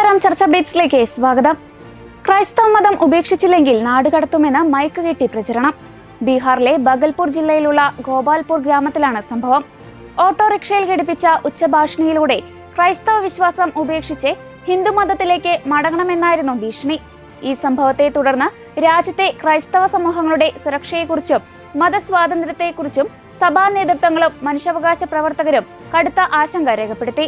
നമസ്കാരം, ചർച്ച അപ്ഡേറ്റ്സിലേക്ക് സ്വാഗതം. ക്രൈസ്തവ മതം ഉപേക്ഷിച്ചില്ലെങ്കിൽ നാടുകടത്തുമെന്ന് മയക്ക് കെട്ടി പ്രചരണം. ബീഹാറിലെ ബഗൽപൂർ ജില്ലയിലുള്ള ഗോപാൽപൂർ ഗ്രാമത്തിലാണ് സംഭവം. ഓട്ടോറിക്ഷയിൽ ഘടിപ്പിച്ച ഉച്ചഭാഷണിയിലൂടെ ക്രൈസ്തവ വിശ്വാസം ഉപേക്ഷിച്ച് ഹിന്ദുമതത്തിലേക്ക് മടങ്ങണമെന്നായിരുന്നു ഭീഷണി. ഈ സംഭവത്തെ തുടർന്ന് രാജ്യത്തെ ക്രൈസ്തവ സമൂഹങ്ങളുടെ സുരക്ഷയെക്കുറിച്ചും മതസ്വാതന്ത്ര്യത്തെക്കുറിച്ചും സഭാ നേതൃത്വങ്ങളും മനുഷ്യാവകാശ പ്രവർത്തകരും കടുത്ത ആശങ്ക രേഖപ്പെടുത്തി.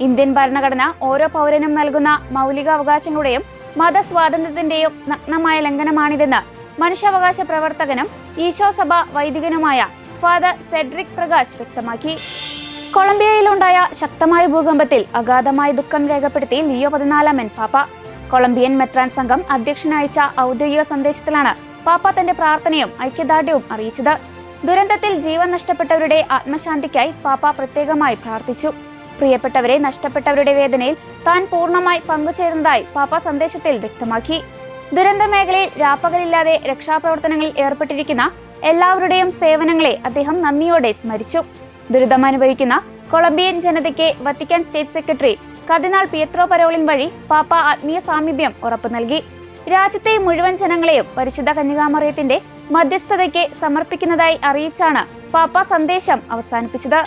ഇന്ത്യൻ ഭരണഘടന ഓരോ പൗരനും നൽകുന്ന മൗലിക അവകാശങ്ങളുടെയും മതസ്വാതന്ത്ര്യത്തിന്റെയും നഗ്നമായ ലംഘനമാണിതെന്ന് മനുഷ്യാവകാശ പ്രവർത്തകനും ഈശോ സഭ വൈദികനുമായ ഫാദർ സെഡ്രിക് പ്രകാശ് വ്യക്തമാക്കി. കൊളംബിയയിലുണ്ടായ ശക്തമായ ഭൂകമ്പത്തിൽ അഗാധമായ ദുഃഖം രേഖപ്പെടുത്തി ലിയോ 14 പാപ്പ. കൊളംബിയൻ മെത്രാൻ സംഘം അധ്യക്ഷനയച്ച ഔദ്യോഗിക സന്ദേശത്തിലാണ് പാപ്പ തന്റെ പ്രാർത്ഥനയും ഐക്യദാർഢ്യവും അറിയിച്ചത്. ദുരന്തത്തിൽ ജീവൻ നഷ്ടപ്പെട്ടവരുടെ ആത്മശാന്തിക്കായി പാപ്പ പ്രത്യേകമായി പ്രാർത്ഥിച്ചു. പ്രിയപ്പെട്ടവരെ നഷ്ടപ്പെട്ടവരുടെ വേദനയിൽ താൻ പൂർണ്ണമായി പങ്കുചേരുന്നതായി പാപ്പ സന്ദേശത്തിൽ വ്യക്തമാക്കി. ദുരന്ത മേഖലയിൽ രാപ്പകലില്ലാതെ രക്ഷാപ്രവർത്തനങ്ങളിൽ ഏർപ്പെട്ടിരിക്കുന്ന എല്ലാവരുടെയും സേവനങ്ങളെ അദ്ദേഹം നന്ദിയോടെ സ്മരിച്ചു. ദുരിതമനുഭവിക്കുന്ന കൊളംബിയൻ ജനതയ്ക്ക് വത്തിക്കാൻ സ്റ്റേറ്റ് സെക്രട്ടറി കർദിനാൾ പിയത്രോ പരോളിൻ വഴി പാപ്പ ആത്മീയ സാമീപ്യം ഉറപ്പു നൽകി. രാജ്യത്തെ മുഴുവൻ ജനങ്ങളെയും പരിശുദ്ധ കന്യകാമറിയത്തിന്റെ മധ്യസ്ഥതയ്ക്ക് സമർപ്പിക്കുന്നതായി അറിയിച്ചാണ് പാപ്പ സന്ദേശം അവസാനിപ്പിച്ചത്.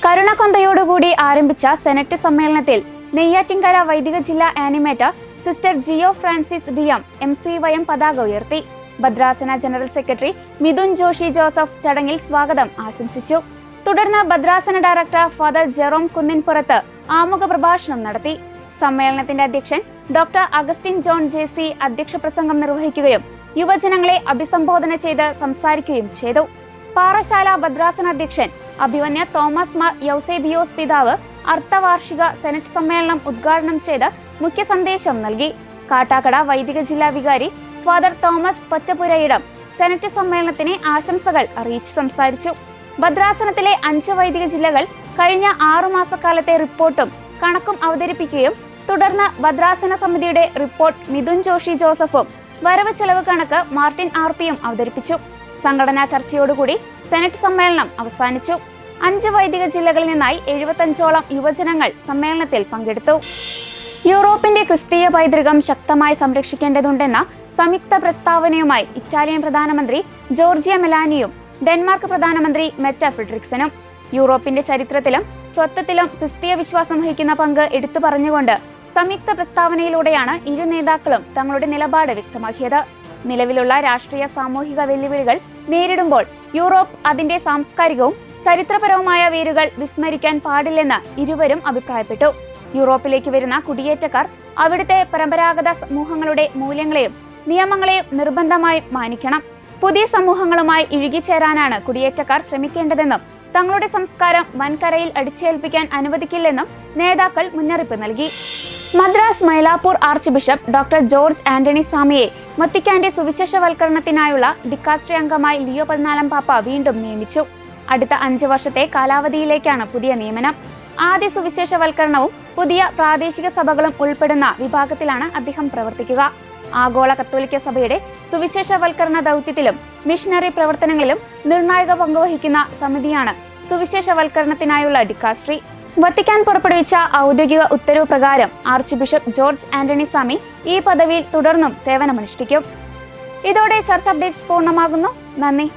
കരുണക്കൊന്തയോടുകൂടി ആരംഭിച്ച സെനറ്റ് സമ്മേളനത്തിൽ നെയ്യാറ്റിൻകര വൈദിക ജില്ലാ ആനിമേറ്റർ സിസ്റ്റർ ജിയോ ഫ്രാൻസിസ് ഡിയം MCYM പതാക ഉയർത്തി. ഭദ്രാസന general secretary Mithun Joshy Joseph ചടങ്ങിൽ സ്വാഗതം ആശംസിച്ചു. തുടർന്ന് ഭദ്രാസന ഡയറക്ടർ ഫാദർ ജെറോം കുന്നിൻപുറത്ത് ആമുഖ പ്രഭാഷണം നടത്തി. സമ്മേളനത്തിന്റെ അധ്യക്ഷൻ ഡോക്ടർ അഗസ്റ്റിൻ ജോൺ JC അധ്യക്ഷ പ്രസംഗം നിർവഹിക്കുകയും യുവജനങ്ങളെ അഭിസംബോധന ചെയ്ത് സംസാരിക്കുകയും ചെയ്തു. പാറശാല ഭദ്രാസന അധ്യക്ഷൻ അഭിവന്യ തോമസ് മാർ യൗസേബിയോസ് പിതാവ് അർദ്ധവാർഷിക സെനറ്റ് സമ്മേളനം ഉദ്ഘാടനം ചെയ്ത് മുഖ്യ സന്ദേശം നൽകി. കാട്ടാക്കട വൈദിക ജില്ലാ വികാരി ഫാദർ തോമസ് പൊറ്റപ്പുരയിടം സെനറ്റ് സമ്മേളനത്തിന് ആശംസകൾ അറിയിച്ചു സംസാരിച്ചു. ഭദ്രാസനത്തിലെ 5 വൈദിക ജില്ലകൾ കഴിഞ്ഞ 6 മാസക്കാലത്തെ റിപ്പോർട്ടും കണക്കും അവതരിപ്പിക്കുകയും തുടർന്ന് ഭദ്രാസന സമിതിയുടെ റിപ്പോർട്ട് മിഥുൻ ജോഷി ജോസഫും വരവ് ചെലവ് കണക്ക് മാർട്ടിൻ RPയും അവതരിപ്പിച്ചു. സംഘടനാ ചർച്ചയോടുകൂടി സെനറ്റ് സമ്മേളനം അവസാനിച്ചു. 5 വൈദിക ജില്ലകളിൽ നിന്നായി 75ഓളം യുവജനങ്ങൾ സമ്മേളനത്തിൽ പങ്കെടുത്തു. യൂറോപ്പിന്റെ ക്രിസ്തീയ പൈതൃകം ശക്തമായി സംരക്ഷിക്കേണ്ടതുണ്ടെന്ന സംയുക്ത പ്രസ്താവനയുമായി ഇറ്റാലിയൻ പ്രധാനമന്ത്രി ജോർജിയ മെലാനിയും ഡെൻമാർക്ക് പ്രധാനമന്ത്രി മെറ്റ ഫ്രെഡറിക്സനും യൂറോപ്പിന്റെ ചരിത്രത്തിലും സ്വത്വത്തിലും ക്രിസ്തീയ വിശ്വാസം വഹിക്കുന്ന പങ്ക് എടുത്തു പറഞ്ഞുകൊണ്ട് സംയുക്ത പ്രസ്താവനയിലൂടെയാണ് ഇരു നേതാക്കളും തങ്ങളുടെ നിലപാട് വ്യക്തമാക്കിയത്. നിലവിലുള്ള രാഷ്ട്രീയ സാമൂഹിക വെല്ലുവിളികൾ നേരിടുമ്പോൾ യൂറോപ്പ് അതിന്റെ സാംസ്കാരികവും ചരിത്രപരവുമായ വേരുകൾ വിസ്മരിക്കാൻ പാടില്ലെന്ന് ഇരുവരും അഭിപ്രായപ്പെട്ടു. യൂറോപ്പിലേക്ക് വരുന്ന കുടിയേറ്റക്കാർ അവിടുത്തെ പരമ്പരാഗത സമൂഹങ്ങളുടെ മൂല്യങ്ങളെയും നിയമങ്ങളെയും നിർബന്ധമായും മാനിക്കണം. പുതിയ സമൂഹങ്ങളുമായി ഇഴുകിച്ചേരാനാണ് കുടിയേറ്റക്കാർ ശ്രമിക്കേണ്ടതെന്നും തങ്ങളുടെ സംസ്കാരം വൻകരയിൽ അടിച്ചേൽപ്പിക്കാൻ അനുവദിക്കില്ലെന്നും നേതാക്കൾ മുന്നറിയിപ്പ് നൽകി. Madras Mylapore archbishop doctor George Antony സാമിയെ വത്തിക്കാന്റെ സുവിശേഷവൽക്കരണത്തിനായുള്ള ഡിക്കാസ്ട്രി അംഗമായി ലിയോ 14 പാപ്പ വീണ്ടും നിയമിച്ചു. അടുത്ത 5 വർഷത്തെ കാലാവധിയിലേക്കാണ് പുതിയ നിയമനം. ആദ്യ സുവിശേഷവൽക്കരണവും പുതിയ പ്രാദേശിക സഭകളും ഉൾപ്പെടുന്ന വിഭാഗത്തിലാണ് അദ്ദേഹം പ്രവർത്തിക്കുക. ആഗോള കത്തോലിക്ക സഭയുടെ സുവിശേഷവൽക്കരണ ദൗത്യത്തിലും മിഷണറി പ്രവർത്തനങ്ങളിലും നിർണായക പങ്കുവഹിക്കുന്ന സമിതിയാണ് സുവിശേഷവൽക്കരണത്തിനായുള്ള ഡിക്കാസ്ട്രി. വത്തിക്കാൻ പുറപ്പെടുവിച്ച ഔദ്യോഗിക ഉത്തരവ് പ്രകാരം ആർച്ച് ബിഷപ്പ് ജോർജ് ആന്റണി സാമി ഈ പദവിയിൽ തുടർന്നും സേവനമനുഷ്ഠിക്കും. ഇതോടെ ചർച്ച അപ്ഡേറ്റ്സ് പൂർണ്ണമാകുന്നു. നന്ദി.